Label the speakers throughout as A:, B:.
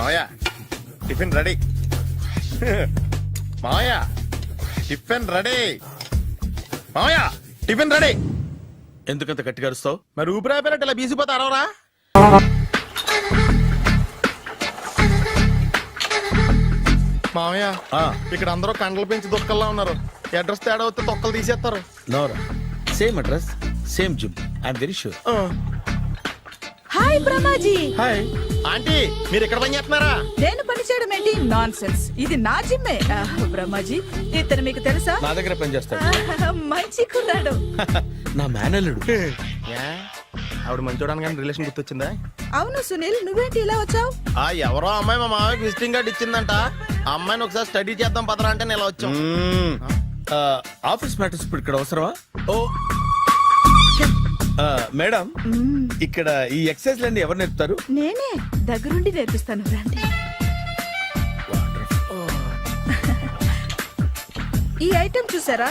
A: మావయ్య tiffin ready. మావయ్య tiffin ready. మావయ్య టిఫిన్ రెడీ.
B: ఎందుకంత గట్టిగా అరుస్తావు?
A: మరి ఊపిరైపోయినట్టు ఇలా బీసిపోతే అరవరా? మావయ్య ఇక్కడ అందరూ కండలు పెంచి దుక్కల్లా ఉన్నారు. అడ్రస్ తేడా వస్తే తొక్కలు తీసేస్తారు.
B: నోరా same address same gym I'm very sure.
C: Hi Brahmaji.
B: Hi
A: aunty మీరు ఇక్కడ పని చేస్తున్నారా?
C: నేను పని చేయడం ఏంటి? Nonsense. ఇది నా జిమ్మే. బ్రహ్మాజీ ఇతను మీకు తెలుసా?
B: నా దగ్గర పని చేస్తాడు.
C: మంచి కుర్రాడు.
B: నా మేనల్లుడు.
A: ఆవిడ మంచి చూడడానికి రిలేషన్ గుర్తొచ్చిందా?
C: అవును సునీల్, నువ్వేంటి ఇలా వచ్చావు?
A: ఎవరో అమ్మాయి మా మామయ్యకి విజిటింగ్ కార్డు ఇచ్చిందంట. ఆ అమ్మాయిని ఒకసారి స్టడీ చేద్దాం పదరా అంటే నేను ఇలా వచ్చాం.
B: ఆఫీస్ మ్యాటర్స్ ఇప్పుడు ఇక్కడ అవసరమా? ఓ మేడం, ఇక్కడ ఈ ఎక్సర్సైజ్ లన్నీ ఎవరు నేర్పుతారు?
C: నేనే దగ్గరుండి నేర్పిస్తాను, రండి. ఈ ఐటెం చూసారా?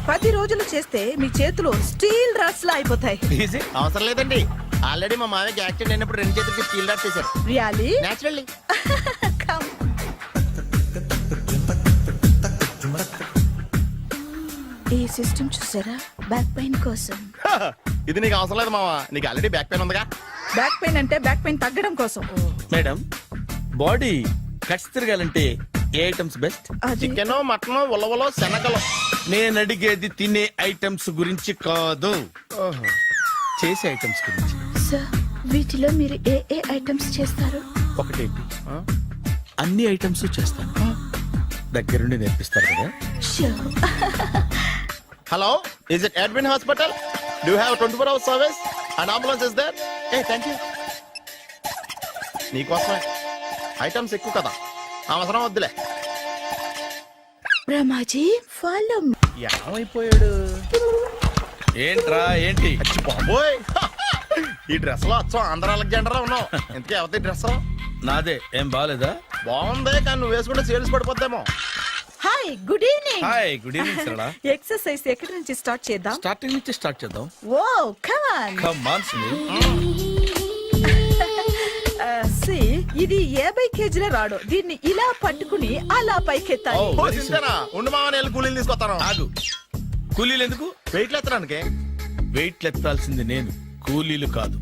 C: 10 రోజులు చేస్తే మీ చేతులు స్టీల్ రాట్స్ లా అయిపోతాయి.
B: ఈజీ.
A: అవసరం లేదండి, ఆల్రెడీ మా మామయ్యకి యాక్సిడెంట్ అయినప్పుడు 2 చేతులకి స్టీల్ డాట్ చేశారు.
C: రియల్లీ?
A: నేచురల్లీ.
C: ఈ సిస్టమ్ చూసారా? బ్యాక్ పెయిన్ కోసం.
A: ఇది నీకు అవసరం లేదు మావా, నీకు ఆల్రెడీ బ్యాక్ పెయిన్ ఉందిగా.
C: బ్యాక్ పెయిన్ అంటే బ్యాక్ పెయిన్ తగ్గడం కోసం.
B: మేడం, బాడీ కట్స్ తిరగాలంటే ఏ ఐటమ్స్ బెస్ట్?
A: చికెన్, మటన్, ఉలవలో, శనగలు.
B: నేను అడిగేది తినే ఐటమ్స్ గురించి కాదు, చేసే ఐటమ్స్ గురించి.
C: సార్, వీటిలో మీరు ఏ ఏ ఐటమ్స్ చేస్తారు?
B: ఒకటేంటి, అన్ని ఐటమ్స్ చేస్తాను. దగ్గరుండి నేర్పిస్తారు కదా.
A: Hello, is it admin hospital? Do have 24 hours service and ambulance is there? Thank you. నీకోసమే. ఐటమ్స్ ఎక్కువ కదా, అవసరం వద్దులే.
C: బ్రహ్మాజీ ఫాలో.
A: ఏమైపోయాడు?
B: ఏంట్రా ఏంటి?
A: అచ్చి బాబోయ్, ఈ డ్రెస్ లో అచ్చం ఆంధ్ర అలెగ్జాండర్ ఉన్నావు. ఇంతకీ ఎవరి డ్రెస్?
B: నాదే. ఏం బాగాలేదా?
A: బాగుంది, కానీ నువ్వు వేసుకుంటే సేల్స్ పడిపోద్దేమో.
C: Hi, good evening.
B: Hi, good evening Sarala.
C: Exercise ఎక్కడి నుంచి స్టార్ట్ చేద్దాం?
B: స్టార్టింగ్ నుంచి స్టార్ట్ చేద్దాం.
C: Oh come on.
B: Come on Sunil.
C: ఇది 50 కేజీల రాడు. దీన్ని ఇలా పట్టుకుని అలా పైకెత్తాలి.
B: Oh.
A: ఓ, చింతేనా? ఉండు మామ, నేను కూలీలు తీసుకొస్తాను.
B: ఆగు. కూలీలు ఎందుకు?
A: వెయిట్లు ఎత్తడానికి.
B: వెయిట్ ఎత్తాల్సింది నేను, కూలీలు కాదు.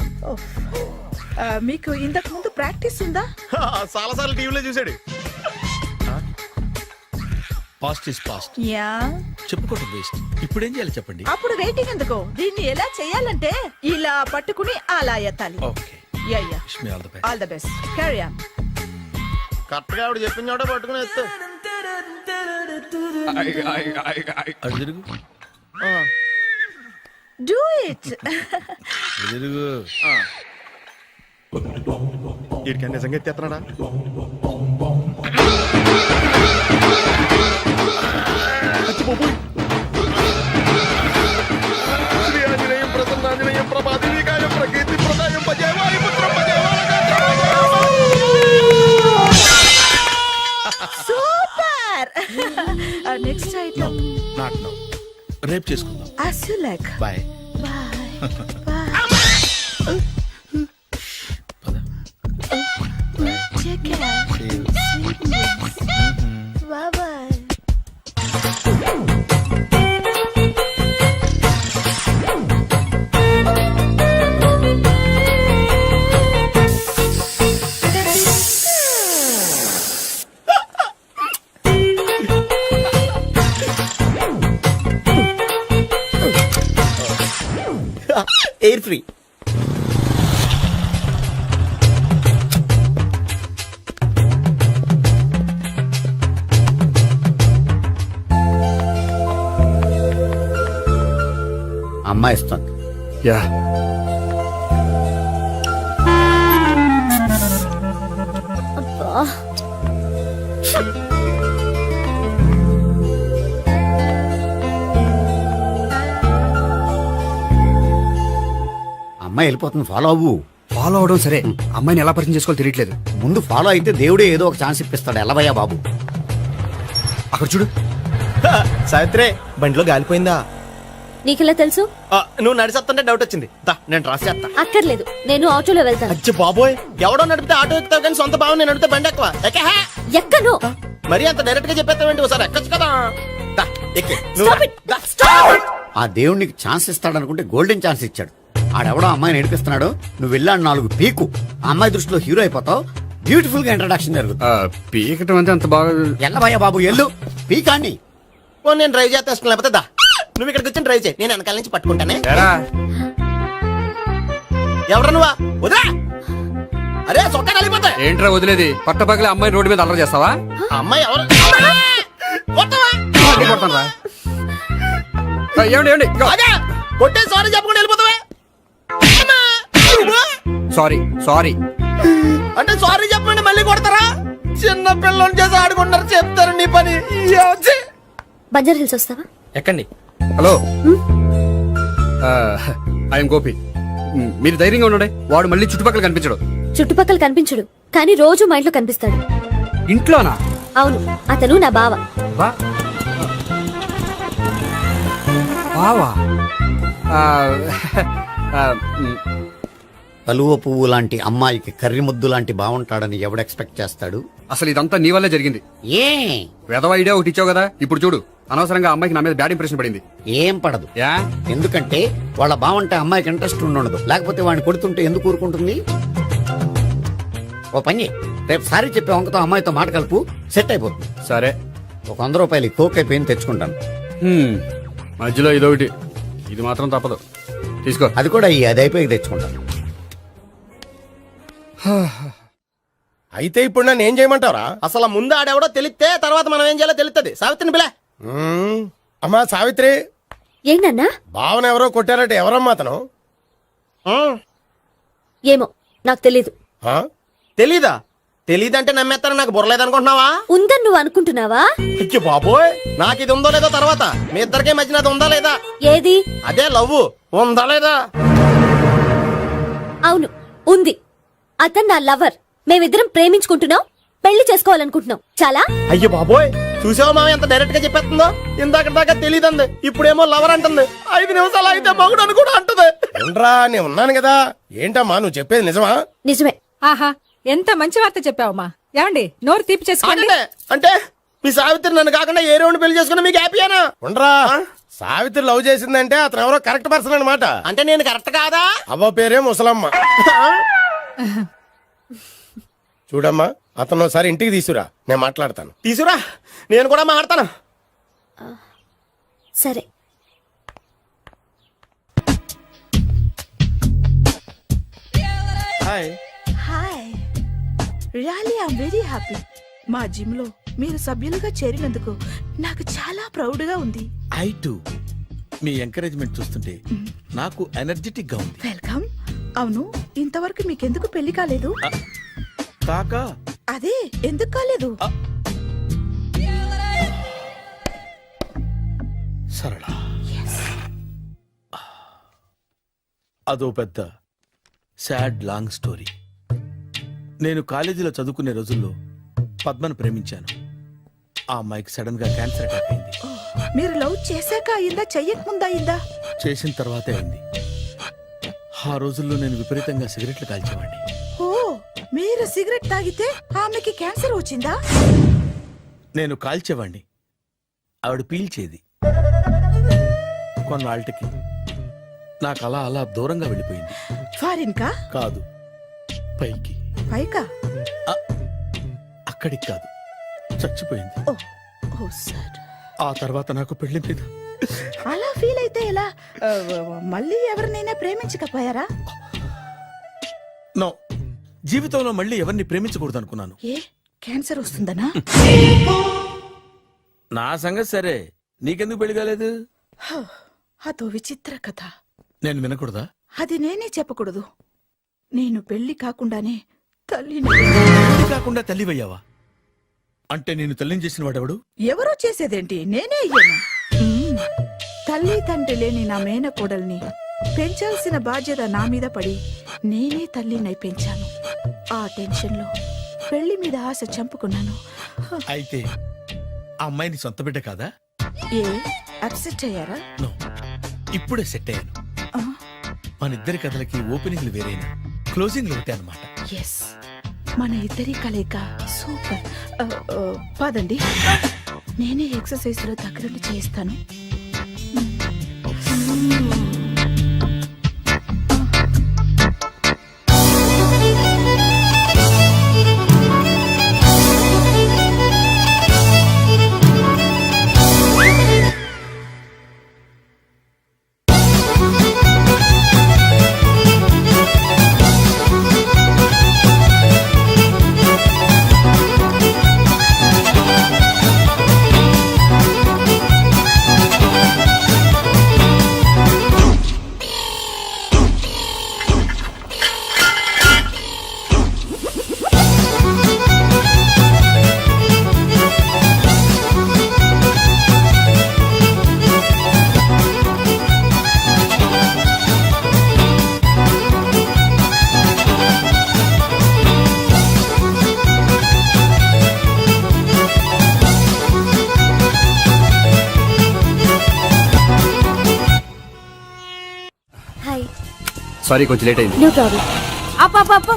C: మీకు ఇంతకు ముందు ప్రాక్టీస్ ఉందా?
A: చాలా సార్లు టీవీలో చూసాడు.
B: Past is past.
C: యా,
B: చెప్పుకోవడం వేస్ట్. ఇప్పుడు ఏం చేయాలి చెప్పండి.
C: అప్పుడు వెయిటింగ్ ఎందుకు? దీన్ని ఎలా చేయాలంటే ఇలా పట్టుకుని అలా ఎత్తాలి.
B: Okay,
C: yeah yeah.
B: Wish me all the best.
C: All the best. Carry on.
A: Correct గా ఆవిడ చెప్పిన చోట పట్టుకుని ఎత్తు.
B: అటు తిరుగు.
C: Do it.
B: అటు తిరుగు.
A: వీడికి నిజంగా ఎత్తేస్తున్నాడా? శ్రీ ఆంజనేయం ప్రసన్నాంజనేయం ప్రభాదేవికాయం ప్రకీర్తి ప్రదాయం భజేవాయి పుత్రం
C: super. Next item
B: not now, రేపు చేసుకుందాం.
C: as you like.
B: Bye.
C: Bye. Bye. Take care. Sweet dreams. Bye bye.
A: Air free.
D: అమ్మాయి ఇస్తుంది.
A: యా,
D: అమ్మాయి వెళ్ళిపోతుంది, ఫాలో అవ్వు.
E: ఫాలో అవడం సరే, అమ్మాయిని ఎలా పరిచయం చేసుకోవాలో తెలియట్లేదు.
D: ముందు ఫాలో అయితే దేవుడే ఏదో ఒక ఛాన్స్ ఇప్పిస్తాడు. ఎలవయ్యా బాబు.
E: అక్కడ చూడు.
A: సావిత్రి బండిలో గాలిపోయిందా?
F: నీకెలా తెలుసు?
A: నువ్వు నడిచేస్తుంటే డౌట్ వచ్చింది. దా, నేను రాసేస్తా.
F: అక్కర్లేదు, నేను ఆటోలో వెళ్తాను.
A: అచ్చి బాబోయ్, ఎవడో నడిపితే ఆటో ఎక్కుతావు కానీ సొంత భావం నేను నడిపితే బండి ఎక్కువ. ఎక్కహే.
F: ఎక్కను.
A: మరి అంత డైరెక్ట్ గా చెప్పేస్తావేంటి? ఒకసారి ఎక్కొచ్చు కదా. దా, ఎక్కే. నువ్వు
F: Stop
A: రా.
F: it.
A: దా.
D: ఆ దేవుడికి ఛాన్స్ ఇస్తాడనుకుంటే గోల్డెన్ ఛాన్స్ ఇచ్చాడు. ఆడెవడో అమ్మాయిని ఏడిపిస్తున్నాడు, నువ్వు వెళ్ళాడు 4 పీకు. ఆ అమ్మాయి దృష్టిలో హీరో అయిపోతావు. బ్యూటిఫుల్ గా ఇంట్రడక్షన్ జరుగుతుంది.
E: పీకటం అంటే అంత బాగా
D: ఎల్లబయ్య బాబు ఎల్లు పీకాన్ని.
A: ఓ, నేను డ్రైవ్ చేస్తాను. లేకపోతే దా, నువ్వు ఇక్కడికి వచ్చి డ్రైవ్ చేయి, నేను వెనకాల నుంచి పట్టుకుంటానే.
E: ఎరా,
A: ఎవరు నువ్వా? వదిలా. అరే చొక్కా కలిపోతా.
E: ఏంట్రా వదిలేది? పట్టపగలే అమ్మాయి రోడ్డు మీద అల్లరి చేస్తావా?
A: అమ్మాయి ఎవరు? కొట్టవా?
E: కొడతాను రా. ఏమండి ఏమండి
A: అదే, కొట్టే సారీ చెప్పకుండా వెళ్ళిపోతావా?
E: Sorry sorry.
A: అంటే సారీ చెప్పండి మళ్ళీ కొడతారా? చిన్న పిల్లలు చేసి ఆడుకుంటారు, చెప్తారు నీ పని.
F: బంజారా హిల్స్ వస్తావా?
E: ఎక్కండి. Hello, I'm Gopi. మీరు ధైర్యంగా ఉండండి. వాడు మళ్ళీ చుట్టుపక్కల కనిపించడు.
F: చుట్టుపక్కల కనిపించడు, కానీ రోజు మా ఇంట్లో కనిపిస్తాడు.
E: ఇంట్లోనా?
F: అవును, అతను నా బావ.
E: బా బావా? ఆ, ఆ,
D: కలువ పువ్వు లాంటి అమ్మాయికి కర్రి ముద్దు లాంటి బాగుంటాడని ఎవడు ఎక్స్పెక్ట్ చేస్తాడు?
E: అసలు ఇదంతా నీ వల్లే జరిగింది.
D: ఏ
E: వెధవ ఐడియా ఒకటి ఇచ్చావు కదా, ఇప్పుడు చూడు. అనవసరంగా అమ్మాయికి నా మీద బ్యాడ్ ఇంప్రెషన్ పడింది.
D: ఏం పడదు.
E: యా,
D: ఎందుకంటే వాళ్ళ బాగుంటే అమ్మాయికి ఇంట్రెస్ట్ ఉండదు. లేకపోతే వాడిని కొడుతుంటే ఎందుకు ఊరుకుంటుంది? ఓ పని చెయ్. రేపు సారీ చెప్పే వంకతో అమ్మాయితో మాట కలుపు, సెట్ అయిపోతుంది.
E: సరే.
D: ఒక 100 రూపాయలు కోక్ అయిపోయింది, తెచ్చుకుంటాను.
E: మధ్యలో ఇదొకటి, ఇది మాత్రం తప్పదు. తీసుకో.
D: అది కూడా అది అయిపోయి తెచ్చుకుంటాను.
G: అయితే ఇప్పుడు నన్ను ఏం చేయమంటావరా?
A: అసలు ముందు ఆడెవడో తెలిస్తే తర్వాత మనం ఏం చేయాలో తెలుస్తుంది. సావిత్రిని బిలే.
G: అమ్మా సావిత్రి,
F: ఏంటన్నా?
G: భావన ఎవరో కొట్టారట. ఎవరమ్మా అతను?
F: ఏమో, నాకు తెలీదు.
G: ఆ?
A: తెలీదా? తెలీదంటే నమ్మేస్తారని నాకు బుర్రలేదనుకుంటున్నావా?
F: ఉందని నువ్వు అనుకుంటున్నావా?
A: అయ్యో బాబోయ్, నాకు ఇది ఉందో లేదో తర్వాత. మీ ఇద్దరికే మధ్యన అది ఉందా లేదా?
F: ఏది?
A: అదే లవ్ ఉందా లేదా?
F: అవును, ఉంది. అతను నా లవర్. మేమిద్దరం ప్రేమించుకుంటున్నాం, పెళ్లి చేసుకోవాలనుకుంటున్నాం. చాలా.
A: అయ్యో బాబోయ్, చూసావా మామ ఎంత డైరెక్ట్ గా చెప్పేస్తుందో? ఇందాక దాకా తెలియదండి, ఇప్పుడేమో లవర్ అంటుంది. 5 నిమిషాలు అయితే మగుడు అని కూడా అంటుంది.
G: ఏంట్రా, నేను ఉన్నాను కదా. ఏంటమ్మా నువ్వు చెప్పేది నిజమా?
F: నిజమే.
C: ఆహా, ఎంత మంచి వార్త చెప్పావమ్మా. ఏమండి, నోరు తీపి చేసుకోండి.
A: అంటే మీ సావిత్రి నన్ను కాకుండా ఏ రౌండ్ పెళ్లి చేసుకున్నా మీకు హ్యాపీయేనా?
G: ఉండరా, సావిత్రి లవ్ చేసిందంటే అతను ఎవరో కరెక్ట్ పర్సన్ అనమాట.
A: అంటే నేను కరెక్ట్ కాదా?
G: అవ్వ పేరే ముసలమ్మ. చూడమ్మా, అతను ఒకసారి ఇంటికి తీసుకురా, నేను మాట్లాడతాను.
A: తీసురా, నేను కూడా మాట్లాడతాను.
F: సరే.
A: Hi.
C: Hi, really I'm very happy. మా జిమ్ లో మీరు సభ్యులుగా చేరినందుకు నాకు చాలా ప్రౌడ్ గా ఉంది.
B: ఐ టు మీ ఎంకరేజ్మెంట్ చూస్తుంటే నాకు ఎనర్జెటిక్ గా ఉంది.
C: వెల్కమ్. అవును, ఇంతవరకు మీకెందుకు పెళ్లి కాలేదు?
B: కాకా
C: అదే, ఎందుకు కాలేదు?
B: సరళ, అదో పెద్ద సాడ్ లాంగ్ స్టోరీ. నేను కాలేజీలో చదువుకునే రోజుల్లో పద్మను ప్రేమించాను. ఆ అమ్మాయికి సడన్ గా క్యాన్సర్ అటాక్ అయింది.
C: మీరు లవ్ చేశాక అయిందా, చెయ్యక ముందా అయిందా?
B: చేసిన తర్వాతే అయింది. ఆ రోజుల్లో నేను విపరీతంగా సిగరెట్లు కాల్చేవాడిని.
C: ఓ, మీరు సిగరెట్ తాగితే ఆమెకి క్యాన్సర్ వచ్చిందా?
B: నేను కాల్చేవాణ్ణి, ఆవిడ పీల్చేది. కొన్నాళ్ళకి నాకు అలా అలా దూరంగా వెళ్ళిపోయింది.
C: ఫారిన్ కా?
B: కాదు, పైకి.
C: పైకా?
B: అక్కడికి కాదు, చచ్చిపోయింది.
C: ఓ, ఓ సార్.
B: ఆ తర్వాత నాకు పెళ్లి మీద
C: అలా ఫీల్ అయితే ఎలా? మళ్ళీ ఎవరినైనా ప్రేమించకపోయారా?
B: నో, జీవితంలో మళ్ళీ ఎవరిని ప్రేమించకూడదు అనుకున్నాను.
C: ఏ, క్యాన్సర్ వస్తుందనా?
B: నా సంగతి సరే, నీకెందుకు పెళ్లి కాలేదు?
C: అదో విచిత్ర కథ.
B: నేను వినకూడదా?
C: అది నేనే చెప్పకూడదు. నేను పెళ్లి కాకుండానే తల్లిని.
B: పెళ్లి కాకుండా తల్లివయ్యావా? అంటే నేను తల్లిని చేసిన వాడెవడు?
C: ఎవరో చేసేదేంటి, నేనే అయ్యాను. తల్లి తండ్రి లేని నా మేనకోడల్ని పెంచాల్సిన బాధ్యత నా మీద పడి నేనే తల్లినై పెంచాను. ఆ టెన్షన్ లో పెళ్లి మీద ఆశ చంపుకున్నాను.
B: అయితే ఆ అమ్మాయిని సొంత బిడ్డ కాదా?
C: ఏ, అప్సెట్ అయ్యారా?
B: నో, ఇప్పుడే సెట్ అయ్యాను.
C: ఆ,
B: మన ఇద్దరి కథలకి ఓపెనింగ్లు వేరైనా క్లోజింగ్లు ఒకటే అనమాట.
C: ఎస్ మన ఇద్దరి కలయిక సూపర్. పదండి, నేనే ఎక్సర్సైజ్ లో దగ్గరుండి చేస్తాను.
F: హాయ్.
E: సారీ కొంచెం లేట్ అయింది.
F: No problem. అప్ప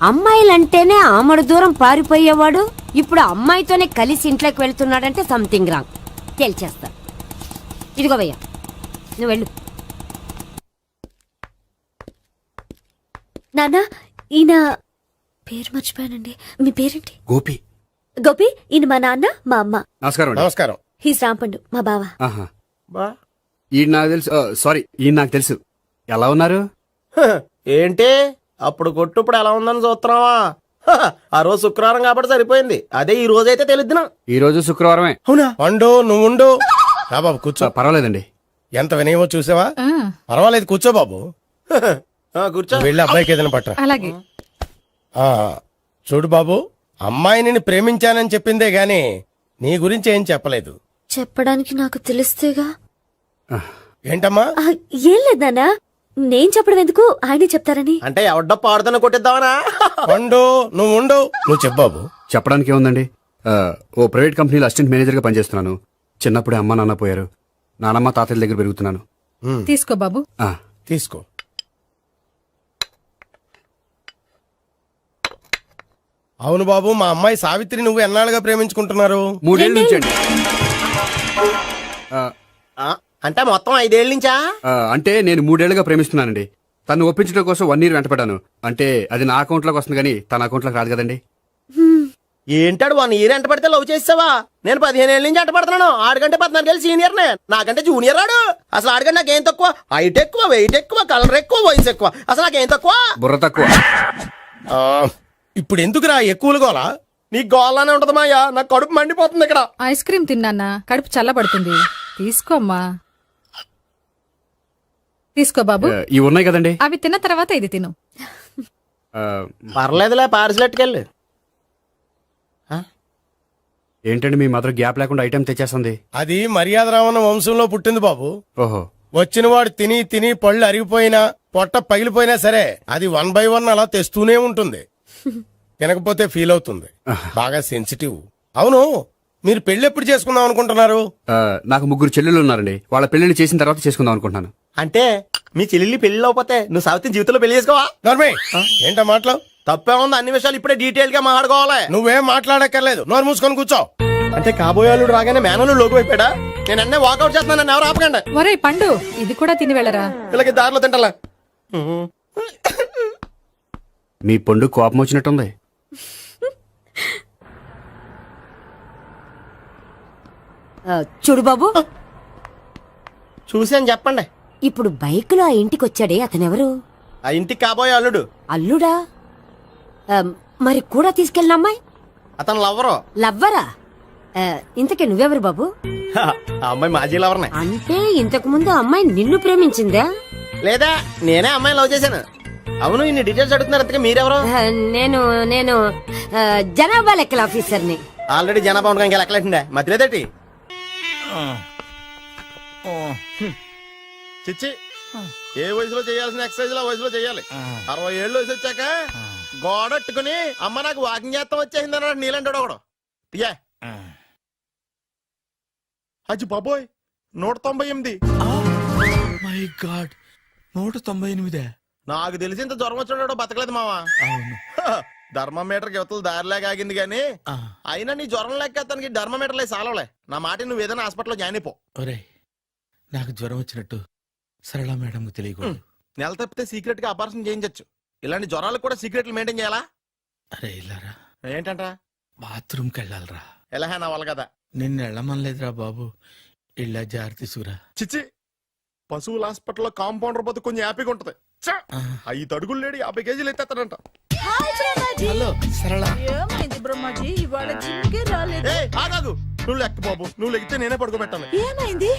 F: అమ్మాయిలంటేనే ఆమడు దూరం పారిపోయేవాడు ఇప్పుడు అమ్మాయితోనే కలిసి ఇంట్లోకి వెళ్తున్నాడంటే సంథింగ్ రాంగ్ తేల్చేస్తా. ఇదిగో భయ్యా, నువ్వు వెళ్ళు. నాన్న, ఈయన పేరు మర్చిపోయానండి. మీ పేరేంటి?
E: గోపి.
F: గోపి. ఈయన మా నాన్న, మా అమ్మ.
E: నమస్కారం అండి.
G: నమస్కారం.
F: హీస్ రాంపండు, మా బావ.
E: ఆహా.
A: బా
E: ఈయన నాకు తెలుసు. సారీ, ఈయన నాకు తెలుసు. ఎలా ఉన్నారు?
A: హ, ఏంటి అప్పుడు కొట్టు ఇప్పుడు ఎలా ఉందని చూస్తున్నావా? హ, ఆ రోజు శుక్రవారం కాబట్టి సరిపోయింది. అదే ఈ రోజు అయితే తెలిద్దునా.
E: ఈ రోజు శుక్రవారమే.
A: అవునా?
G: పండు నువ్వు ఉండు. రా బాబు కూర్చో.
E: పర్వాలేదండి.
G: ఎంత వినయమో చూసావా? పర్వాలేదు కూర్చో బాబు.
A: కూర్చో.
G: నువ్వు వెళ్ళి అబ్బాయికి ఏదైనా పట్టరా.
C: అలాగే.
G: ఆ, చూడు బాబు, అమ్మాయిని నేను ప్రేమించానని చెప్పిందే గాని నీ గురించి ఏం చెప్పలేదు.
F: చెప్పడానికి నాకు తెలిస్తేగా.
G: ఏంటమ్మా?
F: ఏం లేదన్నా, నేను చెప్పడం ఎందుకు, ఆయనే చెప్తారని.
A: అంటే ఎవడ్డో పాడుతున్న కొట్టిద్దామనా?
G: పండు నువ్వు ఉండు. నువ్వు చెప్పు బాబు.
E: చెప్పడానికి ఏముందండి, ఓ ప్రైవేట్ కంపెనీలో అసిస్టెంట్ మేనేజర్గా పనిచేస్తున్నాను. చిన్నప్పుడే అమ్మ నాన్న పోయారు. నానమ్మ తాతయ్య దగ్గర పెరుగుతున్నాను.
C: తీసుకో బాబు.
E: ఆ,
G: తీసుకో. అవును బాబు, మా అమ్మాయి సావిత్రి నువ్వు ఎన్నాళ్ళుగా ప్రేమించుకుంటున్నారు?
E: 3 ఏళ్ళ నుంచి అండి.
A: ఆ, అంటే మొత్తం 5 ఏళ్ళ నుంచా?
E: అంటే నేను 3 ఏళ్లుగా ప్రేమిస్తున్నానండి. తను ఒప్పించడం కోసం 1 year వెంటపడ్డాను. అంటే అది నా అకౌంట్లోకి వస్తుంది కానీ తన అకౌంట్లోకి రాదు కదండి.
A: ఏంటాడు 1 year ఎంట పడితే లవ్ చేసావా? నేను 15 ఏళ్ళ నుంచి ఎంట పడుతున్నాను. ఆడికంటే 14 ఏళ్ళు సీనియర్ నే, నాకంటే జూనియర్ ఆడు. అసలు ఆడికంటే నాకేం తక్కువ? హైట్ ఎక్కువ, వెయిట్ ఎక్కువ, కలర్ ఎక్కువ, వయసు ఎక్కువ. అసలు నాకేం తక్కువ?
E: బుర్ర తక్కువ.
G: ఆ, ఇప్పుడు ఎందుకురా ఎక్కువలు గోలా?
A: నీకు గోల్లానే ఉంటది మాయా. నాకు కడుపు మండిపోతుంది ఇక్కడ.
H: ఐస్ క్రీమ్ తిన్నానా, కడుపు చల్లబడుతుంది. తీసుకోమ్మా. తీసుకో బాబు.
E: ఇవి ఉన్నాయి కదండి.
H: అవి తిన్న తర్వాత ఇది తిను.
E: ఆ,
A: పర్లేదులే, పార్సిలెట్కెళ్ళి.
E: ఏంటండి మీ మదర్ గ్యాప్ లేకుండా ఐటెం తెచ్చేస్తుంది?
G: అది మర్యాద రావణ వంశంలో పుట్టింది బాబు.
E: ఓహో.
G: వచ్చిన వాడు తిని తిని పళ్ళు అరిగిపోయినా పొట్ట పగిలిపోయినా సరే అది 1 by 1 అలా తెస్తూనే ఉంటుంది. తినకపోతే ఫీల్ అవుతుంది. బాగా సెన్సిటివ్. అవును, మీరు పెళ్లి ఎప్పుడు చేసుకుందాం అనుకుంటున్నారు?
E: నాకు 3 చెల్లెలు ఉన్నారండి. వాళ్ళ పెళ్లిని చేసిన తర్వాత చేసుకుందాం అనుకుంటున్నాను.
A: అంటే మీ చెల్లెల్ని పెళ్లి అవ్వకపోతే నువ్వు సావిత్రి జీవితంలో పెళ్లి చేసుకోవా?
G: నోర్మే, ఏంటో మాటలు?
A: తప్పే ఉంది. అన్ని విషయాలు ఇప్పుడే డీటెయిల్ గా మాట్లాడుకోవాలి.
G: నువ్వేం మాట్లాడక్కర్లేదు, నోరు మూసుకొని కూర్చో.
A: అంటే కాబోయేవాళ్ళు రాగానే మేనలు లోకి అయిపోయాడా? నేను అన్నీ వాకౌట్ చేస్తున్నాను, నన్ను ఎవరు ఆపకండి.
H: ఒరేయ్ పండు, ఇది కూడా తిని వెళ్ళరా.
A: వీళ్ళకి దారిలో తింటలా.
E: మీ పండు కోపం వచ్చినట్టుంది.
F: చూడు బాబు,
A: చూసి అని చెప్పండి.
F: ఇప్పుడు బైక్ లో ఆ ఇంటికి వచ్చాడే అతనెవరు?
A: ఆ ఇంటికి కాబోయే అల్లుడు.
F: అల్లుడా? మరి కూడా తీసుకెళ్ళిన అమ్మాయి
A: అతను లవ్వరు.
F: లవ్వరా? ఇంతకీ నువ్వెవరు బాబు?
A: ఆ అమ్మాయి మాజీ లవర్నే.
F: అంటే ఇంతకు ముందు అమ్మాయి నిన్ను ప్రేమించిందా?
A: లేదా నేనే అమ్మాయి లవ్ చేశాను. అవును, ఇన్ని డీటెయిల్స్ అడుగుతున్నారు. అంతగా మీరెవరు?
F: నేను నేను జనాభా లెక్కల ఆఫీసర్ని.
A: ఆల్రెడీ జనాభా ఉండగా ఇంకా లెక్కలేటండే మధ్యలేదేటి. చిచ్చి, ఏ వయసులో చేయాల్సిన ఎక్సర్సైజ్ ఆ వయసులో చేయాలి. 60 ఏళ్ళు వయసు వచ్చాక గోడట్టుకుని అమ్మ నాకు వాకింగ్ చేస్తాం వచ్చేసింది అన్నాడు నీలంటాడు ఒకడు. అజ్జి బాబోయ్,
G: 198.
B: My God 198.
G: నాకు తెలిసి ఇంత జ్వరం వచ్చాడో బతకలేదు మావా.
B: అవును.
G: ధర్మమీటర్ యువతలు దారిలాగా ఆగింది గానీ
B: ఆ,
G: అయినా నీ జ్వరం లెక్క అతనికి ధర్మమీటర్లే సాలవలే. నా మాట నువ్వు ఏదైనా హాస్పిటల్లో జాయిన్ అయిపో.
B: ఒరేయ్ నాకు జ్వరం వచ్చినట్టు సరళ మేడంకు తెలియకూడదు.
G: నెల తప్పితే సీక్రెట్ గా ఆపరేషన్ చేయించచ్చు. ఇలాంటి జ్వరాలకు కూడా సీక్రెట్లు మెయింటైన్ చేయాలా?
B: అరే ఇల్లారా,
G: ఏంటంట?
B: బాత్రూమ్కి వెళ్ళాలరా.
G: ఎలా నా వాళ్ళ కదా.
B: నిన్ను వెళ్ళమనలేదురా బాబు. ఇళ్ళ జారి తీసుకురా.
G: చిచ్చి, పశువుల హాస్పిటల్లో కాంపౌండర్ పోతే కొంచెం హ్యాపీగా ఉంటది. చ్చ! 5 అడుగులు లేడి 50 కేజీలు ఎత్తేస్తాడంట.
C: హాయ్ బ్రహ్మాజీ.
B: హలో సరళ.
C: ఏమైంది బ్రహ్మాజీ, ఇవాళ జిమ్కే రాలేదు?
G: ఏ ఆగాగు, నువ్వు లెక్క బాబు. నువ్వు లెక్కితే నేనే పడుకోబెట్టాను.
C: ఏమైంది?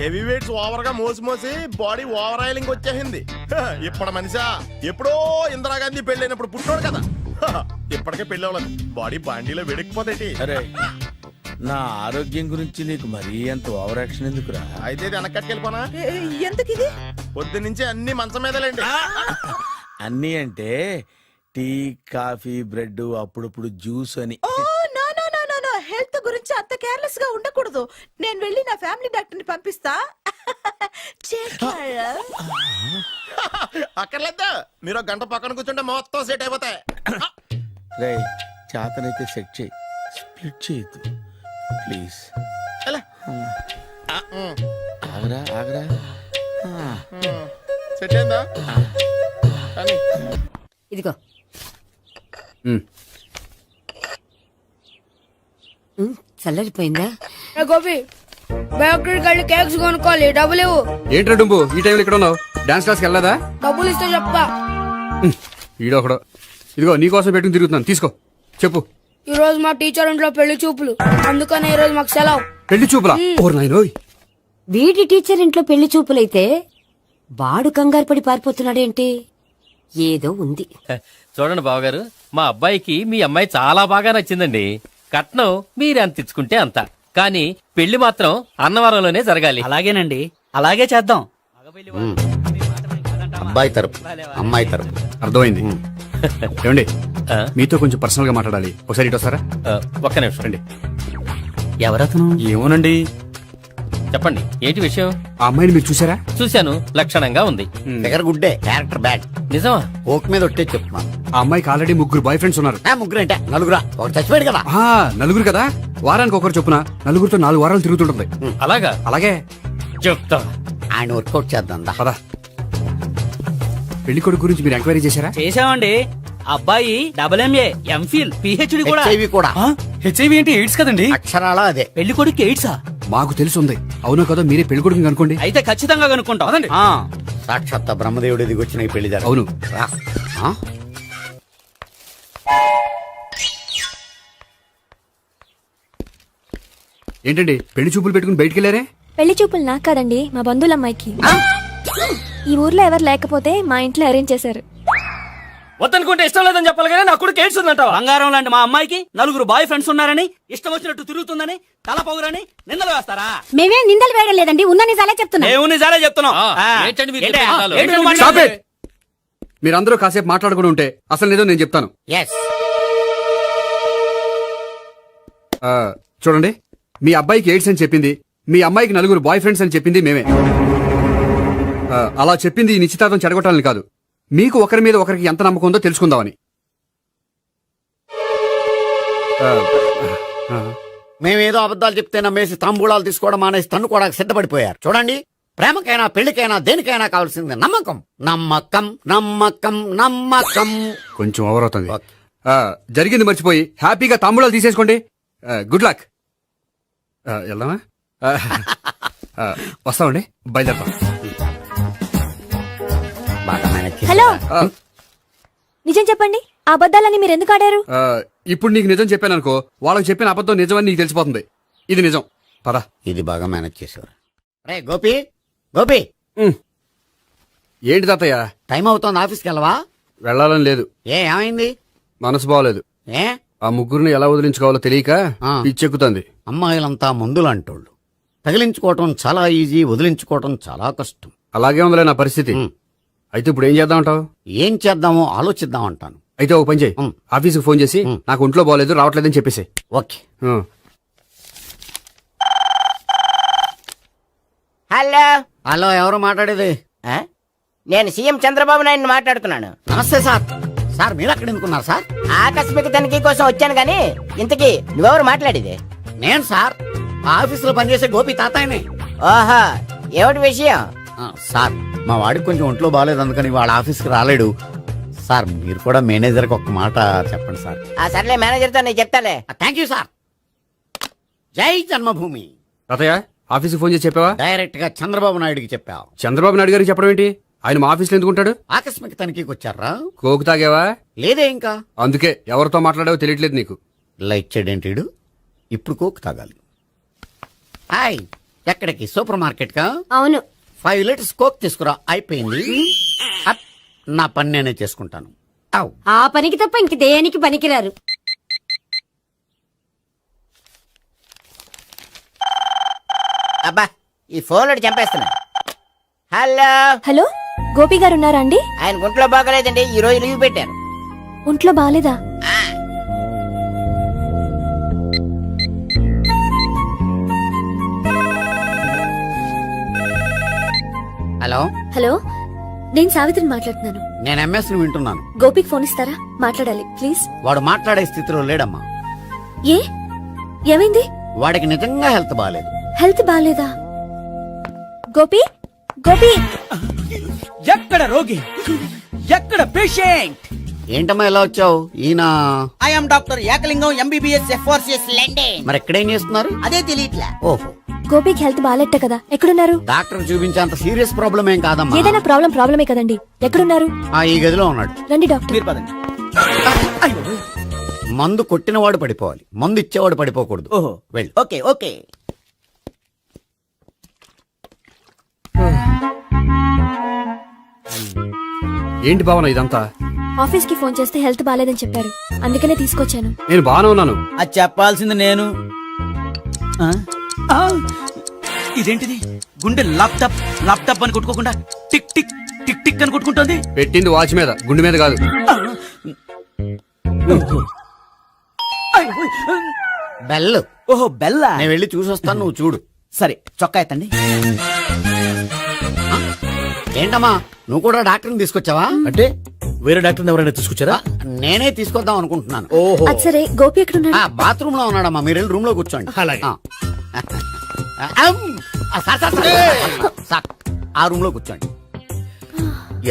G: హెవీ వెయిట్స్ ఓవర్ గా మోసి మోసి బాడీ ఓవర్ ఆయిలింగ్ వచ్చేసింది. ఇప్పుడు మనిషా ఎప్పుడో ఇందిరాగాంధీ పెళ్ళైనప్పుడు పుట్టాడు కదా. ఇప్పటికే పెళ్ళి అవ్వలేదు. బాడీ బాండీలో వెడికిపోతేటి.
B: అరే నా ఆరోగ్యం గురించి నీకు మరీ అంత ఓవర్ యాక్షన్ ఎందుకురా?
G: అయితే ఇది వెనకట్టుకెళ్ళిపోనా?
C: ఎందుకు ఇది?
G: పొద్దు నుంచి అన్ని మంచం మీదలేండి.
B: అన్నీ అంటే టీ కాఫీ బ్రెడ్ అప్పుడప్పుడు జ్యూస్ అని.
C: Oh no no no no no, health గురించి అంత కేర్లెస్ గా ఉండకూడదు. నేను వెళ్ళి నా ఫ్యామిలీ డాక్టర్ ని పంపిస్తా. చేస్తారా?
G: అక్కర్లేదా, మీరు ఒక గంట పక్కన కూర్చుంటే మొత్తం సెట్ అయిపోతాయి.
B: రే చేతనైతే సెట్ చేయి, స్ప్లిట్ చేయొద్దు ప్లీజ్.
G: ఎలా?
B: ఆగరా ఆగరా.
G: సెట్ అయిందా? కానీ
F: ఇదిగో
E: ఉమ్.
F: చల్లరిపోయిందా?
I: గోపి బేకరీకి వెళ్ళి కేక్స్ కొనుక్కోవాలి, డబ్బులు ఇవ్వు.
E: ఏంట్రా డుంబు ఈ టైంలో ఇక్కడ ఉన్నావు? డాన్స్ క్లాస్కి వెళ్ళదా?
I: డబ్బులు ఇస్తే చెప్తా.
E: ఈడొకడు. ఇదిగో నీకోసం పెట్టుకుని తిరుగుతున్నాను, తీసుకో. చెప్పు.
I: ఈ రోజు మా టీచర్ ఇంట్లో పెళ్లి చూపులు, అందుకనే ఈ రోజు మాకు సెలవు.
E: పెళ్లి చూపులా? ఓర్ నాయనోయ్.
F: వీడి టీచర్ ఇంట్లో పెళ్లి చూపులైతే వాడు కంగారు పడి పారిపోతున్నాడేంటి? ఏదో ఉంది.
J: చూడండి బావగారు, మా అబ్బాయికి మీ అమ్మాయి చాలా బాగా నచ్చిందండి. కట్నం మీరెంత ఇచ్చుకుంటే అంత, కానీ పెళ్లి మాత్రం అన్నవరంలోనే జరగాలి.
K: అలాగేనండి, అలాగే చేద్దాం.
D: అబ్బాయి తరపు అమ్మాయి తరపు.
E: అర్థమైంది. ఏమండి
J: ఆ?
E: మీతో కొంచెం పర్సనల్ గా మాట్లాడాలి, ఒకసారి ఇటు వస్తారా?
J: ఒక్క నిమిషం
E: రండి.
K: ఎవరతను?
E: ఏమోనండి.
J: చెప్పండి, ఏంటి విషయం?
E: ఆ అమ్మాయిని మీరు చూసారా?
J: చూశాను, లక్షణంగా ఉంది.
D: ఫిగర్ గుడ్డే, క్యారెక్టర్ బ్యాడ్.
J: నిజమా?
D: ఓక్ మీద ఒట్టే చెప్తున్నా.
E: ఆ అమ్మాయికి ఆల్రెడీ 3 బాయ్ ఫ్రెండ్స్ ఉన్నారు.
D: ముగ్గురు అంటే నలుగురా? ఒకటి చచ్చిపోయాడు కదా.
E: ఆ, నలుగురు కదా, వారానికి ఒకరు చొప్పున నలుగురితో 4 వారాలు తిరుగుతుంటుంది.
J: అలాగా?
E: అలాగే.
J: చెప్తా.
D: ఆయన వర్కౌట్ చేద్దాం దా.
E: పదా. పెళ్లి కొడుకు గురించి మీరు ఎంక్వైరీ చేశారా?
K: చేసామండి. అబ్బాయి MA, MPhil, PhD కూడా.
D: HIV కూడా.
K: హెచ్ఐవి అంటే ఎయిడ్స్ కదండి.
D: అక్షరాల అదే.
K: పెళ్లి కొడుకు ఎయిడ్సా?
E: మాకు తెలుసుంది. అవునో కదా, మీరే పెళ్లి కొడుకుని అనుకోండి.
K: అయితే ఖచ్చితంగా కనుక్కుంటాం. ఆ.
D: సాక్షాత్ బ్రహ్మదేవుడి దిగి వచ్చిన ఈ పెళ్లి జరగదు.
E: అవును.
D: రా. ఆ?
E: ఏంటండి పెళ్లి చూపులు పెట్టుకుని బయటికి వెళ్ళారే?
L: పెళ్లి చూపులు నాకు కాదండి, మా బంధువుల అమ్మాయికి. ఈ ఊర్లో ఎవరు లేకపోతే మా ఇంట్లో అరేంజ్ చేశారు.
J: వద్దనుకుంటే ఇష్టం లేదని చెప్పాలి కానీ నా కొడుకు ఎయిడ్స్ ఉందంటావా?
K: బంగారం లాంటి మా అమ్మాయికి 4 బాయ్ ఫ్రెండ్స్ ఉన్నారని, ఇష్టం వచ్చినట్టు తిరుగుతుందని, తల పొగరని నిందలు వేస్తారా?
L: మేమే నిందలు వేయడం లేదండి, ఉన్న నిజాలే చెప్తున్నా.
K: మేము నిజాలే చెప్తున్నాం.
J: ఆ,
K: ఆ.
J: ఏంటండి మీరు
K: ఏంటి?
J: చెప్పే నిజాలు?
K: ఏంటి నువ్వు
E: Stop
K: మాట్లాడేది?
E: it! మీరందరూ కాసేపు మాట్లాడుకుని ఉంటే అసలు నిజం నేను చెప్తాను.
D: ఎస్.
E: చూడండి, మీ అబ్బాయికి ఎయిడ్స్ అని చెప్పింది, మీ అమ్మాయికి 4 బాయ్ ఫ్రెండ్స్ అని చెప్పింది మేమే. అలా చెప్పింది ఈ నిశ్చితార్థం చెడగొట్టాలని కాదు, మీకు ఒకరి మీద ఒకరికి ఎంత నమ్మకం ఉందో తెలుసుకుందామని.
D: మేమేదో అబద్ధాలు చెప్తే నమ్మేసి తాంబూలాలు తీసుకోవడం మానేసి తన్నుకోవడానికి సిద్ధపడిపోయారు. చూడండి, ప్రేమకైనా పెళ్లికైనా దేనికైనా కావాల్సింది నమ్మకం. నమ్మకం నమ్మకం నమ్మకం.
E: కొంచెం ఓవర్ అవుతుంది. జరిగింది మర్చిపోయి హ్యాపీగా తాంబూలాలు తీసేసుకోండి. Good luck. వెళ్దామా? వస్తామండి, బయలుదేరతాం.
D: బాగా మేనేజ్ చేశారు.
L: హలో, నిజం చెప్పండి, ఆ అబద్ధాలని మీరు ఎందుకు ఆడారు?
E: ఇప్పుడు నీకు నిజం చెప్పాను అనుకో, వాళ్ళకి చెప్పిన అబద్ధం నిజమని నీకు తెలిసిపోతుంది. ఇది నిజం. పదా.
D: ఇది బాగా మేనేజ్ చేసేవారు. రే గోపి, గోపి,
E: ఏంటి తాతయ్య?
D: టైం అవుతోంది, ఆఫీస్కి వెళ్ళవా?
E: వెళ్ళాలని లేదు.
D: ఏమైంది?
E: మనసు బాగోలేదు.
D: ఏ?
E: ఆ ముగ్గురిని ఎలా వదిలించుకోవాలో తెలియక
D: ఆ.
E: పిచ్చెక్కుతుంది.
D: అమ్మాయిలంతా మందులాంటోళ్ళు. తగిలించుకోవటం చాలా ఈజీ, వదిలించుకోవటం చాలా కష్టం.
E: అలాగే ఉందిలే నా పరిస్థితి. అయితే ఇప్పుడు ఏం చేద్దామంటావు?
D: ఏం చేద్దామో ఆలోచిద్దాం అంటాను.
E: అయితే ఒక పని చేయి, ఆఫీసుకు ఫోన్ చేసి నాకు ఒంట్లో బాగోలేదు రావట్లేదని చెప్పేసి.
D: ఓకే.
A: హలో
D: హలో, ఎవరు మాట్లాడేది?
A: నేను సీఎం చంద్రబాబు నాయుడు మాట్లాడుతున్నాను.
D: నమస్తే సార్. సార్ మీరు అక్కడ ఎందుకున్నారు సార్?
A: ఆకస్మిక తనిఖీ కోసం వచ్చాను గాని ఇంతకీ నువ్వెవరు మాట్లాడేది?
D: నేను సార్ ఆఫీసులో పనిచేసే గోపి తాతాయనే.
A: ఓహో, ఏమిటి విషయం?
D: సార్ మా వాడికి కొంచెం ఒంట్లో బాగాలేదు, అందుకని వాళ్ళ ఆఫీస్కి రాలేడు. సార్ మీరు కూడా మేనేజర్కి ఒక్క మాట చెప్పండి సార్.
A: ఆ సర్లే, మేనేజర్తో నేను చెప్తాలే.
D: Thank you sir. జై జన్మభూమి.
E: తాతయ్య ఆఫీస్కి ఫోన్ చేసి చెప్పావా?
D: డైరెక్ట్ గా చంద్రబాబు నాయుడుకి చెప్పావు.
E: చంద్రబాబు నాయుడు గారికి చెప్పడం ఏంటి? ఆయన మా ఆఫీస్లో ఎందుకుంటాడు?
D: ఆకస్మిక తనిఖీకి వచ్చారా?
E: కోకు తాగావా?
D: లేదే ఇంకా.
E: అందుకే ఎవరితో మాట్లాడావో తెలియట్లేదు నీకు.
D: లైట్ చేయడేంటిడు? ఇప్పుడు కోక్ తాగాలి. హాయ్, ఎక్కడికి? సూపర్ మార్కెట్ కా?
F: అవును.
D: 5 లీటర్స్ కోక్ తీసుకురా. అయిపోయింది. అప్, నా పని నేనే చేసుకుంటాను. ఔ.
F: ఆ పనికి తప్ప ఇంక దేనికి పనికిరారు.
A: అబ్బా, ఈ ఫోన్ చంపేస్తున్నా. హలో
L: హలో, గోపి గారు ఉన్నారా అండి?
A: ఆయన గుంట్లో బాగలేదండి, ఈ రోజు లీవ్ పెట్టారు.
L: ఒంట్లో బాగాలేదా?
D: హలో
L: హలో, నేను సావిత్రిని మాట్లాడుతున్నాను.
D: నేను ఎంఎస్ ని వింటున్నాను.
L: గోపికి ఫోన్ ఇస్తారా? మాట్లాడాలి ప్లీజ్.
D: వాడు మాట్లాడే స్థితిలో లేడమ్మా.
L: ఏ ఏమైంది?
D: వాడికి నిజంగా హెల్త్ బాగాలేదు.
L: హెల్త్ బాగాలేదా? గోపి గోపి,
K: ఎక్కడ రోగి, ఎక్కడ పేషెంట్?
D: ఏంటమ్మా ఇలా వచ్చావు? ఈయన
A: I'm doctor Ekalingam MBBS FRCS London.
D: మరి ఎక్కడేం చేస్తున్నారు?
A: అదే తెలియట్లా.
D: ఓహో,
L: గోపికి హెల్త్ బాగాలేట కదా, ఎక్కడున్నారు?
D: డాక్టర్ చూపించేంత సీరియస్ ప్రాబ్లం ఏం కాదమ్మా.
L: ఏదైనా ప్రాబ్లమే కదండి. ఎక్కడున్నారు?
D: ఈ గదిలో ఉన్నాడు.
L: రండి డాక్టర్.
K: మీరు పదండి.
D: మందు కొట్టినవాడు పడిపోవాలి, మందు ఇచ్చేవాడు పడిపోకూడదు.
K: ఓహో,
D: వెళ్ళు.
A: Okay okay.
E: ఏంటి భావన ఇదంతా?
L: ఆఫీస్ కి ఫోన్ చేస్తే హెల్త్ బాగాలేదని చెప్పారు, అందుకనే తీసుకొచ్చాను.
E: నేను బాగానే ఉన్నాను.
K: అది చెప్పాల్సింది నేను. ఆ? ఆ! ఇదేంటిది? గుండె లాప్టాప్ లాప్టాప్ అని కొట్టుకోకుండా టిక్ టిక్ టిక్ టిక్ అని కొట్టుకుంటుంది.
E: పెట్టింది వాచ్ మీద, గుండె మీద కాదు.
D: బెల్.
K: ఓహో, బెల్లా.
D: నేను వెళ్ళి చూసొస్తాను, నువ్వు చూడు.
K: సరే, చొక్కా ఎత్తండి.
D: ఏంటమ్మా, నువ్వు కూడా డాక్టర్ని తీసుకొచ్చావా?
A: అంటే వేరే డాక్టర్ ఎవరైనా తీసుకొచ్చారా?
D: నేనే తీసుకొద్దాం అనుకుంటున్నాను.
A: ఓహో,
L: అది సరే, గోపి ఎక్కడున్నాడు?
D: బాత్రూమ్ లో ఉన్నాడమ్మా, మీరు వెళ్ళి రూమ్ లో కూర్చోండి.
A: అలాగే.
D: సార్, ఆ రూమ్ లో కూర్చోండి.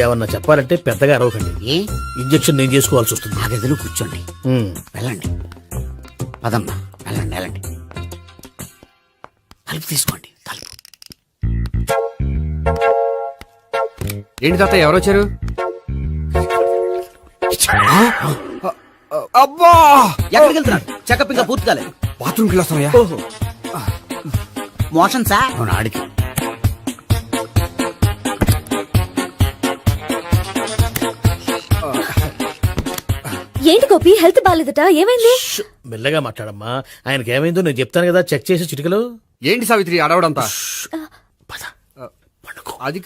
A: ఏమన్నా చెప్పాలంటే పెద్దగా అరవకండి.
D: ఏ
A: ఇంజెక్షన్ నేను చేసుకోవాల్సి వస్తుంది.
D: ఆ గదిలో కూర్చోండి. వెళ్ళండి, పదమ్మా, వెళ్ళండి వెళ్ళండి. తలుపు తీసుకోండి, తలుపు.
E: ఏంటి తాత ఎవరు వచ్చారు? అబ్బా,
K: ఎక్కడికి వెళ్తున్నాడు? చెకప్ ఇంకా పూర్తి కాలేదు.
E: బాత్రూమ్కి వెళ్ళొస్తానయ్యా.
K: ఓహో, మోషన్ సార్.
D: అవును, ఆడికి.
L: ఏంటి గోపి, హెల్త్ బాగాలేదట, ఏమైంది?
A: మెల్లగా మాట్లాడమ్మా. ఆయనకి ఏమైందో నేను చెప్తాను కదా, చెక్ చేసి చిటికలు.
E: ఏంటి సావిత్రి అడవడంతా? అది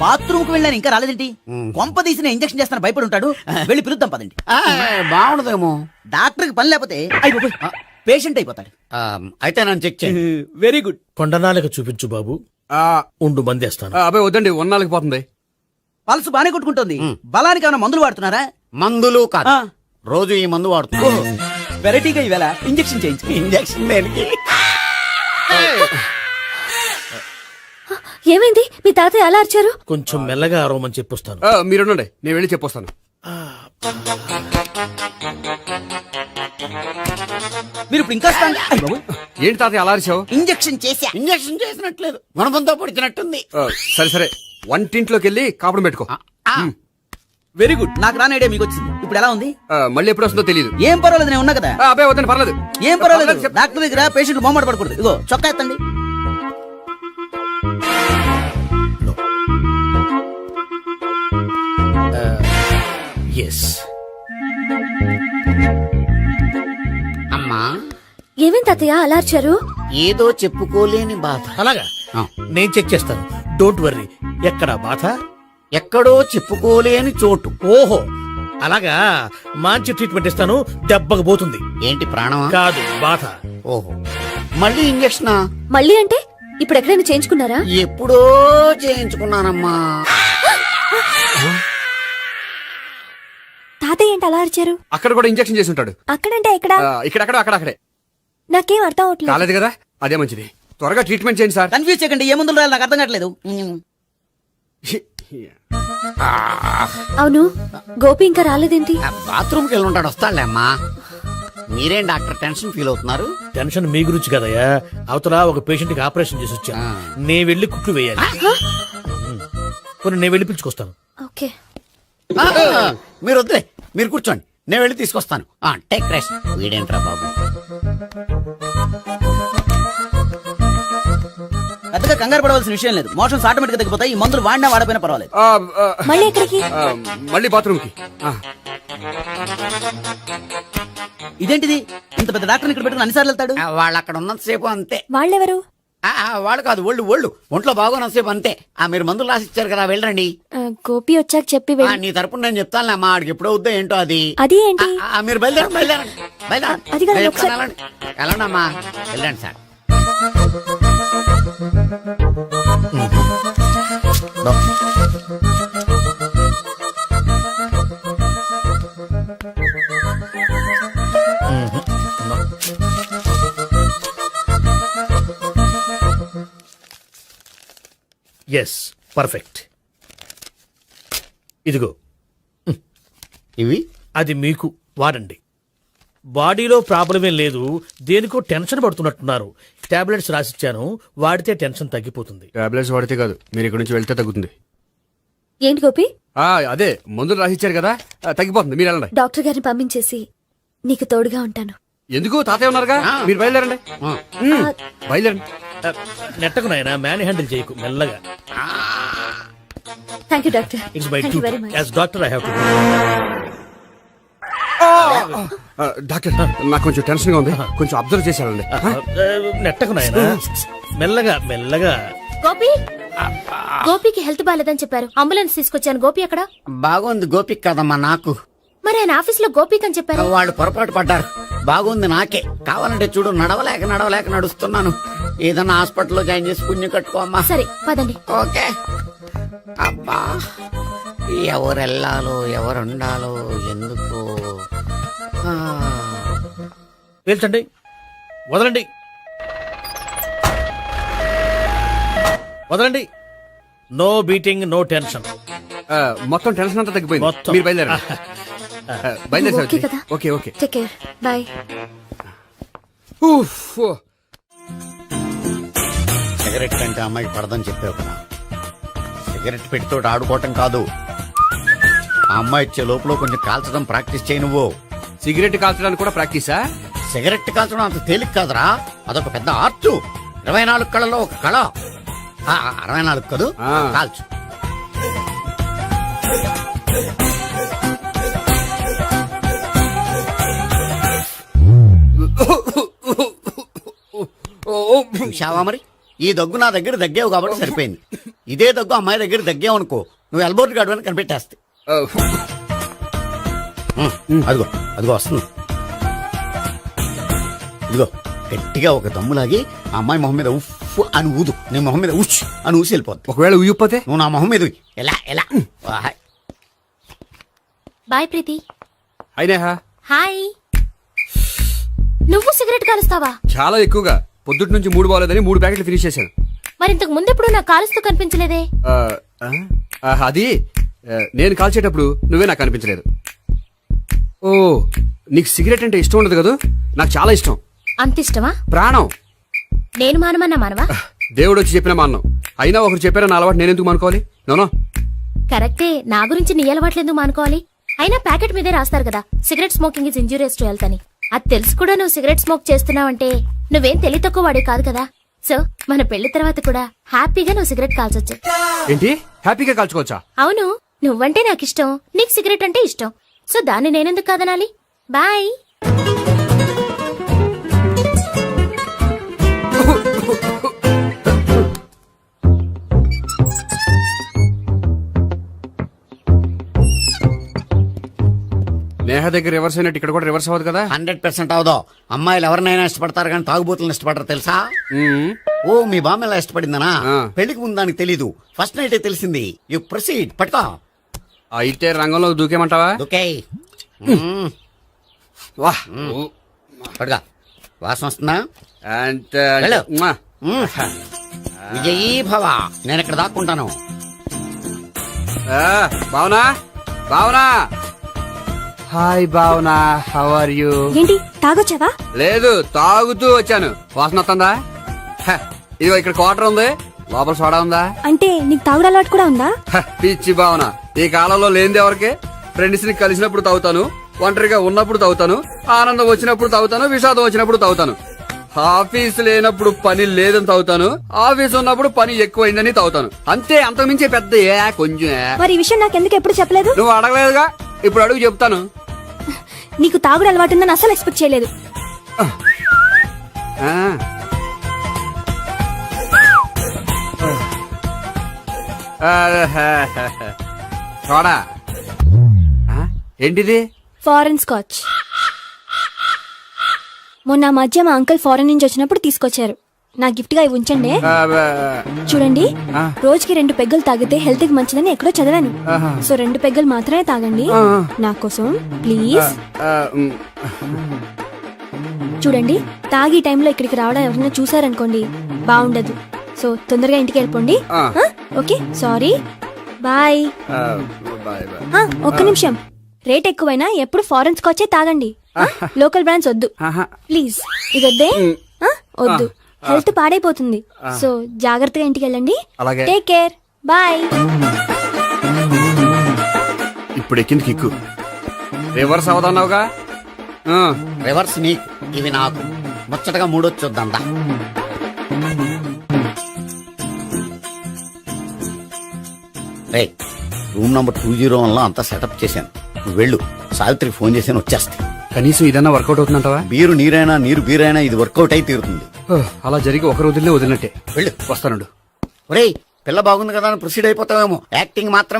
K: బాత్రూమ్ కు వెళ్ళాను, ఇంకా రాలేదేంటి? కొంప తీసిన ఇంజక్షన్ చేస్తాను భయపడి ఉంటాడు. వెళ్ళి పిలుద్దాం పదండి.
D: బాగుండదేమో.
K: డాక్టర్ కి పని లేకపోతే పేషెంట్ అయిపోతాడు.
D: అయితే నన్ను చెక్ చేయండి.
K: Very good.
A: కొండనాలకు చూపించు బాబు, ఉండు మందేస్తాను.
E: అబ్బాయి వద్దండి, ఉన్నాళ్ళకి పోతుంది.
K: పల్సు బానే కొట్టుకుంటుంది. బలానికి ఏమైనా మందులు వాడుతున్నారా?
D: మందులు కాదు, రోజు ఈ మందు వాడుతున్నాను.
K: వెరైటీగా ఈవేళ ఇంజక్షన్ చేయించు.
D: ఇంజక్షన్ దేనికి?
L: ఏమైంది? మీ తాతయ్య అలా అరిచారు?
A: కొంచెం మెల్లగా అరవమని చెప్పొస్తాను.
E: మీరుండండి, నేను వెళ్ళి చెప్పొస్తాను.
K: మీరు ఇప్పుడు ఇంకా
E: ఏంటి తాతయ్య అలా అరిచావు?
K: ఇంజక్షన్ చేసా.
D: ఇంజక్షన్ చేసినట్లేదు, గుణపంతో పొడిచినట్టుంది.
E: సరే సరే, వంటింట్లోకి వెళ్ళి కాపుడు పెట్టుకో.
K: Very good. నాకు రాని ఐడియా మీకు వచ్చింది. ఇప్పుడు ఎలా ఉంది?
E: మళ్ళీ ఎప్పుడు వస్తుందో తెలియదు.
K: ఏం పర్వాలేదు, నేను ఉన్నా కదా.
E: అబ్బాయి వద్దండి, పర్లేదు.
K: ఏం పర్వాలేదు. డాక్టర్ దగ్గర పేషెంట్ మొహమాట పడకూడదు. ఇగో చొక్కా ఎత్తండి.
A: ఎస్.
D: అమ్మా,
L: ఏమేం తాతయ్య అలా అరిచారు?
D: ఏదో చెప్పుకోలేని బాధ.
A: అలాగా, నేను చెక్ చేస్తాను. Don't worry. ఎక్కడ బాధ?
D: ఎక్కడో చెప్పుకోలేని చోటు.
A: ఓహో,
K: అలాగా మంచి ట్రీట్మెంట్ ఇస్తాను, దెబ్బకు పోతుంది.
D: ఏంటి ప్రాణమా?
K: కాదు, బాధ.
D: ఓహో, మళ్ళీ ఇంజక్షనా?
L: మళ్ళీ అంటే ఇప్పుడు ఎక్కడైనా చేయించుకున్నారా?
D: ఎప్పుడో చేయించుకున్నానమ్మా.
L: తాతయ్య ఏంటి అలా అరిచారు?
E: అక్కడ కూడా ఇంజెక్షన్ చేసి ఉంటాడు.
L: అక్కడంటే ఎక్కడ?
E: అక్కడే
L: నాకేం అర్థం అవట్లేదు.
E: కాలేదు కదా, అదే మంచిది. త్వరగా ట్రీట్మెంట్ చేయండి సార్.
K: కన్ఫ్యూజ్ చేయకండి, ఏ మందులు రాయాలి నాకు అర్థం కావట్లేదు.
L: అవును, గోపి ఇంకా రాలేదేంటి?
D: బాత్రూమ్కి వెళ్ళి ఉంటాడు, వస్తాడులే అమ్మా. మీరేం డాక్టర్ టెన్షన్ ఫీల్ అవుతున్నారు?
K: టెన్షన్ మీ గురించి కదయ్యా, అవతల ఒక పేషెంట్ కి ఆపరేషన్ చేసి వచ్చాను, నేను వెళ్ళి కుట్లు వేయాలి. కొన్ని నేను వెళ్ళి పిలుచుకొస్తాను.
L: ఓకే.
D: మీరు వద్దులే, మీరు కూర్చోండి, నేను వెళ్ళి తీసుకొస్తాను. Take rest. వీడేంట్రా బాబు,
K: పెద్దగా కంగారు పడవలసిన విషయం లేదు. మోషన్స్ ఆటోమేటిక్ గా తగ్గిపోతాయి. ఈ మందులు వాడినా వాడపోయినా పర్వాలేదు.
L: మళ్ళీ ఎక్కడికి?
E: మళ్ళీ బాత్రూమ్కి.
K: ఇదేంటిది, ఇంత పెద్ద డాక్టర్ ఇక్కడ పెట్టుకుని అన్నిసార్లు వెళ్తాడు?
D: వాళ్ళు అక్కడ ఉన్నంతసేపు అంతే.
L: వాళ్ళెవరు?
D: వాళ్ళు కాదు, ఒళ్ళు ఒంట్లో బాగోనంతసేపు అంతే. మీరు మందులు రాసి ఇచ్చారు కదా, వెళ్ళండి.
L: గోపి వచ్చాక చెప్పి
D: నీ తరపున నేను చెప్తానులే అమ్మా, ఆడికి ఎప్పుడో వద్దో ఏంటో అది.
L: అది ఏంటి?
D: మీరు బయలుదేరండి.
L: అది కాదు, ఒకసారి-
D: వెళ్ళండి అమ్మా, వెళ్ళండి సార్.
K: Yes, perfect. ఇదిగో
D: ఇవి
K: అది మీకు వాడండి. బాడీలో ప్రాబ్లం ఏం లేదు, దేనికో టెన్షన్ పడుతున్నట్టున్నారు. టాబ్లెట్స్ రాసిచ్చాను, వాడితే టెన్షన్ తగ్గిపోతుంది.
E: టాబ్లెట్స్ వాడితే కాదు, మీరు ఇక్కడ నుంచి వెళ్తే తగ్గుతుంది.
L: ఏంటి గోపి?
E: అదే మందులు రాసిచ్చారు కదా, తగ్గిపోతుంది. మీరు వెళ్ళండి.
L: డాక్టర్ గారిని పంపించేసి నీకు తోడుగా ఉంటాను.
E: ఎందుకు, తాతయ్య ఉన్నారుగా, మీరు బయలుదేరండి. బయలుదేరండి.
K: నెట్టకు నాయనా, మ్యాన్ హ్యాండిల్ చేయకు, మెల్లగా.
L: Thank you doctor.
K: It's my
L: thank you very much.
K: As doctor I have to.
E: Doctor, నాకు కొంచెం టెన్షన్ గా ఉంది, కొంచెం అబ్జర్వ్ చేశానండి.
K: నెట్టకు నాయనా, మెల్లగా మెల్లగా.
L: గోపి, గోపికి హెల్త్ బాలేదని చెప్పారు, అంబులెన్స్ తీసుకొచ్చాను. గోపి ఎక్కడ?
D: బాగుంది గోపిక్ కదమ్మా నాకు.
L: మరి ఆయన ఆఫీస్ లో గోపిక్ అని చెప్పారు.
D: వాళ్ళు పొరపాటు పడ్డారు. బాగుంది నాకే. కావాలంటే చూడు, నడవలేక నడుస్తున్నాను. ఏదన్నా హాస్పిటల్లో జాయిన్ చేసి పుణ్యం కట్టుకోమ్మా.
L: సరే పదండి.
D: ఓకే. అబ్బా, ఎవరెళ్ళాలో ఎవరుండాలో ఎందుకు.
K: పేల్చండి, వదలండి, వదలండి. No beating, no tension.
E: మొత్తం టెన్షన్ అంతా తగ్గిపోయింది.
K: మొత్తం.
E: మీరు బయలుదేరండి. బయలుదేరి
L: ఓకే కదా?
E: Okay okay.
L: Take care, bye.
D: Cigarette కంటే అమ్మాయికి పడదని చెప్పావు కదా. సిగరెట్ పెట్టితో ఆడుకోవటం కాదు, ఆ అమ్మాయి ఇచ్చే లోపల కొంచెం కాల్చడం ప్రాక్టీస్ చేయి నువ్వు.
E: సిగరెట్ కాల్చడానికి కూడా ప్రాక్టీసా?
D: సిగరెట్ కాల్చడం అంత తేలిక కాదురా, అదొక పెద్ద ఆర్ట్. 24 కళలో ఒక కళ. 64 కదూ, కాల్చు. చూశావా మరి, ఈ దగ్గు నా దగ్గర దగ్గేవు కాబట్టి సరిపోయింది. ఇదే దగ్గు అమ్మాయి దగ్గర దగ్గేవు అనుకో, నువ్వు ఎల్బోర్డ్ గాడు అని కనిపెట్టేస్తే. అదిగో అదిగో వస్తుంది. ఇదిగో గట్టిగా ఒక దమ్ములాగి ఆ అమ్మాయి మొహం మీద ఉఫ్ అని ఊదు, నీ మొహం మీద ఉచ్ అని ఊసి వెళ్ళిపోద్ది.
E: ఒకవేళ ఊయకపోతే
D: నువ్వు నా మొహం మీద ఎలా ఎలా.
L: బాయ్ ప్రీతి.
E: అయినా
L: హాయ్. నువ్వు సిగరెట్ కాలుస్తావా?
E: చాలా ఎక్కువగా. పొద్దుటి నుంచి 3 బాలేదని 3 ప్యాకెట్లు ఫినిష్ చేశాను.
L: మరి ఇంతకు ముందెప్పుడు నాకు కాలుస్తూ కనిపించలేదే?
E: అది నేను కాల్చేటప్పుడు నువ్వే నాకు కనిపించలేదు. ఓ, నీకు సిగరెట్ అంటే ఇష్టం ఉండదు కదా? నాకు చాలా ఇష్టం.
L: అంత ఇష్టమా?
E: ప్రాణం.
L: నేను మానమన్నా మానవా?
E: దేవుడు వచ్చి చెప్పిన మానం. అయినా ఒకరు చెప్పారా నా అలవాటు నేనెందుకు మానుకోవాలి? నోనో.
L: కరెక్టే, నా గురించి నీ అలవాట్లెందుకు మానుకోవాలి? అయినా ప్యాకెట్ మీదే రాస్తారు కదా, cigarette smoking is injurious to health అని. అది తెలుసు కూడా నువ్వు సిగరెట్ స్మోక్ చేస్తున్నావంటే నువ్వేం తెలివి తక్కువ వాడే కాదు కదా. సో మన పెళ్లి తర్వాత కూడా హ్యాపీగా నువ్వు సిగరెట్ కాల్చొచ్చు.
E: ఏంటి, హ్యాపీగా కాల్చుకోవచ్చా?
L: అవును, నువ్వంటే నాకు ఇష్టం, నీకు సిగరెట్ అంటే ఇష్టం. సో దాన్ని నేనెందుకు కాదనాలి? బాయ్.
E: నేహ దగ్గర రివర్స్ అయినట్టు ఇక్కడ కూడా రివర్స్ అవ్వదు కదా?
D: 100% అవదో. అమ్మాయిలు ఎవరినైనా ఇష్టపడతారు కానీ తాగుబోతులను ఇష్టపడరు తెలుసా?
E: మ్మ్.
D: ఓ మీ బామ్మ ఎలా ఇష్టపడిందనా?
E: ఆ.
D: పెళ్లికి ముందు దానికి తెలీదు, ఫస్ట్ నైటే తెలిసింది. యు ప్రొసీడ్, పట్టుకో.
E: అయితే రంగంలో దూకేమంటావా?
D: ఓకే.
E: వా
D: పట్టుకో. వాసన వస్తుందా?
E: అంటే
D: వెళ్ళు.
E: మ్మా.
D: విజయీ భవ. నేను ఇక్కడ దాక్కుంటాను.
E: Bhavana, Bhavana. Hi Bhavana, how are you?
L: ఏంటి తాగొచ్చావా?
E: లేదు, తాగుతూ వచ్చాను. వాసన వస్తుందా? ఇదిగో ఇక్కడ క్వార్టర్ ఉంది, లోపల సోడా ఉందా?
L: అంటే నీకు తాగుడు అలవాటు కూడా ఉందా?
E: పిచ్చి భావన, ఈ కాలంలో లేనిది ఎవరికి? ఫ్రెండ్స్ ని కలిసినప్పుడు తాగుతాను, ఒంటరిగా ఉన్నప్పుడు తాగుతాను, ఆనందం వచ్చినప్పుడు తాగుతాను, విషాదం వచ్చినప్పుడు తాగుతాను. ఆఫీస్ లేనప్పుడు పని లేదని తాగుతాను, ఆఫీస్ ఉన్నప్పుడు పని ఎక్కువైందని తాగుతాను. అంతే, అంతకుమించే పెద్ద కొంచెం.
L: మరి ఈ విషయం నాకెందుకు ఎప్పుడు చెప్పలేదు?
E: నువ్వు అడగలేదుగా, ఇప్పుడు అడుగు చెప్తాను.
L: నీకు తాగుడు అలవాటు ఉందని అసలు ఎక్స్పెక్ట్ చేయలేదు.
E: సోడా ఏంటిది?
L: Foreign scotch. మొన్న మధ్య మా అంకుల్ ఫారెన్ నుంచి వచ్చినప్పుడు తీసుకొచ్చారు. నా గిఫ్ట్ గా ఇవి ఉంచండి. చూడండి, రోజుకి 2 పెగ్గులు తాగితే హెల్త్ కి మంచిదని ఎక్కడో చదివాను. సో 2 పెగ్గులు మాత్రమే తాగండి నా కోసం ప్లీజ్. చూడండి, తాగి టైంలో ఇక్కడికి రావడం ఎవరైనా చూసారనుకోండి బాగుండదు. సో తొందరగా ఇంటికి వెళ్ళిపోండి. Okay, sorry, bye. ఒక్క నిమిషం, రేట్ ఎక్కువైనా ఎప్పుడు ఫారెన్ స్కాచే తాగండి. లోకల్ బ్రాండ్స్ వద్దు ప్లీజ్. ఇది వద్దే, వద్దు, హెల్త్ పాడైపోతుంది. సో జాగ్రత్తగా ఇంటికి వెళ్ళండి.
E: అలాగే.
L: Take care, bye.
E: ఇప్పుడు ఎక్కింది కిక్కు. రివర్స్ అవదన్నావుగా.
D: రివర్స్ నీకు, ఇవి నాకు. ముచ్చటగా మూడొచ్చు చూద్దాం. రే, రూమ్ నంబర్ 201 లో అంతా సెటప్ చేశాను. నువ్వు వెళ్ళు, సావిత్రికి ఫోన్ చేశాను, వచ్చేస్తా.
E: కనీసం ఇదన్నా వర్కౌట్ అవుతుందంటావా?
D: బీరు నీరైనా, నీరు బీరైనా ఇది వర్కౌట్ అయి తీరుతుంది.
E: అలా జరిగి ఒక రోజుల్లో వదిలినట్టే.
D: వెళ్ళు.
E: వస్తానుండు.
D: ఒరేయ్, పిల్ల బాగుంది కదా అని ప్రొసీడ్ అయిపోతావేమో. యాక్టింగ్ మాత్రమే